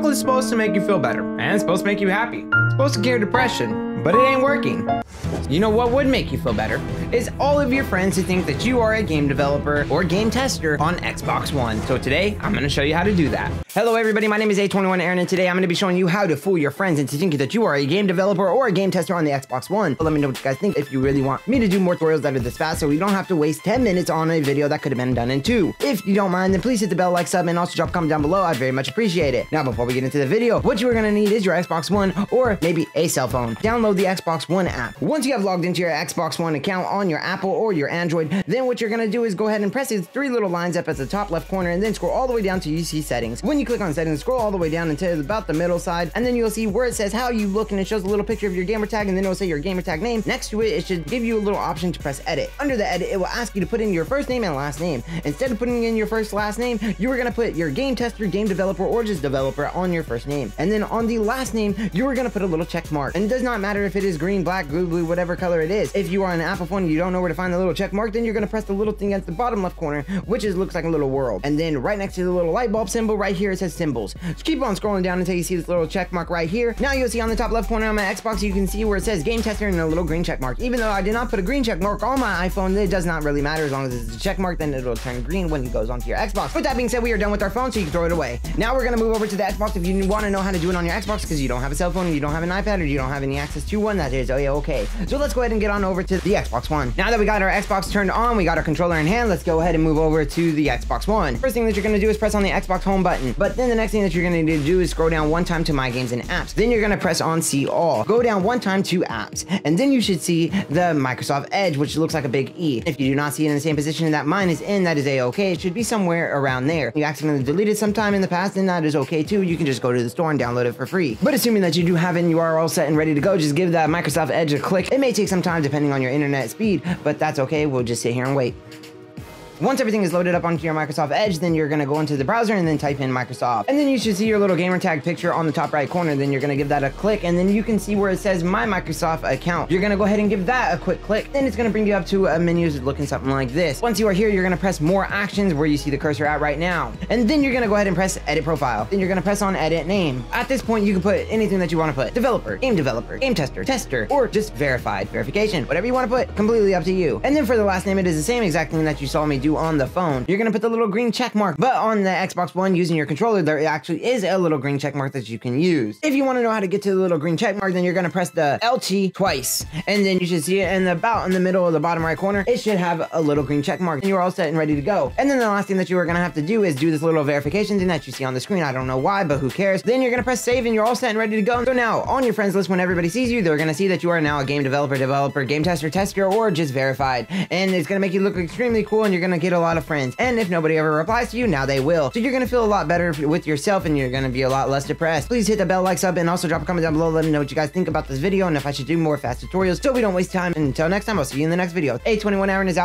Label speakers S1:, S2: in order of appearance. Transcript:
S1: Chocolate's supposed to make you feel better, and it's supposed to make you happy. It's supposed to cure depression, but it ain't working. You know what would make you feel better? Is all of your friends who think that you are a game developer or game tester on Xbox One. So today, I'm gonna show you how to do that. Hello everybody, my name is A21 Aaron, and today I'm gonna be showing you how to fool your friends into thinking that you are a game developer or a game tester on the Xbox One. But let me know what you guys think if you really want me to do more tutorials that are this fast so we don't have to waste 10 minutes on a video that could have been done in 2. If you don't mind, then please hit the bell, like, sub, and also drop a comment down below. I'd very much appreciate it. Now, before we get into the video, what you are gonna need is your Xbox One or maybe a cell phone. Download the Xbox One app. Once you have logged into your Xbox One account on your Apple or your Android, then what you're gonna do is go ahead and press these 3 little lines up at the top left corner and then scroll all the way down to you see settings. When you click on settings, scroll all the way down until about the middle side, and then you'll see where it says how you look, and it shows a little picture of your gamer tag, and then it'll say your gamer tag name. Next to it, it should give you a little option to press edit. Under the edit, it will ask you to put in your first name and last name. Instead of putting in your first last name, you are gonna put your game tester, game developer, or just developer on your first name. And then on the last name, you are gonna put a little check mark. And it does not matter if it is green, black, blue, whatever color it is. If you are on an Apple phone and you don't know where to find the little check mark, then you're gonna press the little thing at the bottom left corner, which looks like a little world. And then right next to the little light bulb symbol right here, it says symbols. So keep on scrolling down until you see this little check mark right here. Now you'll see on the top left corner on my Xbox, you can see where it says game tester and a little green check mark. Even though I did not put a green check mark on my iPhone, it does not really matter. As long as it's a check mark, then it'll turn green when it goes onto your Xbox. With that being said, we are done with our phone, so you can throw it away. Now we're gonna move over to the Xbox. If you want to know how to do it on your Xbox because you don't have a cell phone, you don't have an iPad, or you don't have any access to one, that is okay. So let's go ahead and get on over to the Xbox One. Now that we got our Xbox turned on, we got our controller in hand, let's go ahead and move over to the Xbox One. First thing that you're gonna do is press on the Xbox home button. But then the next thing that you're gonna need to do is scroll down one time to My Games and Apps. Then you're gonna press on See All. Go down one time to Apps. And then you should see the Microsoft Edge, which looks like a big E. If you do not see it in the same position that mine is in, that is okay. It should be somewhere around there. If you accidentally deleted sometime in the past, then that is okay too. You can just go to the store and download it for free. But assuming that you do have it and you are all set and ready to go, just give that Microsoft Edge a click. It may take some time depending on your internet speed, but that's okay. We'll just sit here and wait. Once everything is loaded up onto your Microsoft Edge, then you're gonna go into the browser and then type in Microsoft. And then you should see your little gamer tag picture on the top right corner. Then you're gonna give that a click, and then you can see where it says My Microsoft Account. You're gonna go ahead and give that a quick click. Then it's gonna bring you up to a menu looking something like this. Once you are here, you're gonna press More Actions where you see the cursor at right now. And then you're gonna go ahead and press Edit Profile. Then you're gonna press on Edit Name. At this point, you can put anything that you wanna put. Developer, game tester, tester, or just verified, verification. Whatever you wanna put, completely up to you. And then for the last name, it is the same exact thing that you saw me do on the phone. You're gonna put the little green check mark, but on the Xbox One using your controller, there actually is a little green check mark that you can use. If you want to know how to get to the little green check mark, then you're gonna press the LT twice, and then you should see it in the middle of the bottom right corner. It should have a little green check mark, and you're all set and ready to go. And then the last thing that you are gonna have to do is do this little verification thing that you see on the screen. I don't know why, but who cares? Then you're gonna press save, and you're all set and ready to go. So now on your friends list, when everybody sees you, they're gonna see that you are now a game developer, game tester, or just verified, and it's gonna make you look extremely cool, and you're gonna get a lot of friends. And if nobody ever replies to you, now they will. So you're gonna feel a lot better with yourself, and you're gonna be a lot less depressed. Please hit the bell, like, sub, and also drop a comment down below. Let me know what you guys think about this video and if I should do more fast tutorials so we don't waste time. And until next time, I'll see you in the next video. A21 Aaron is out.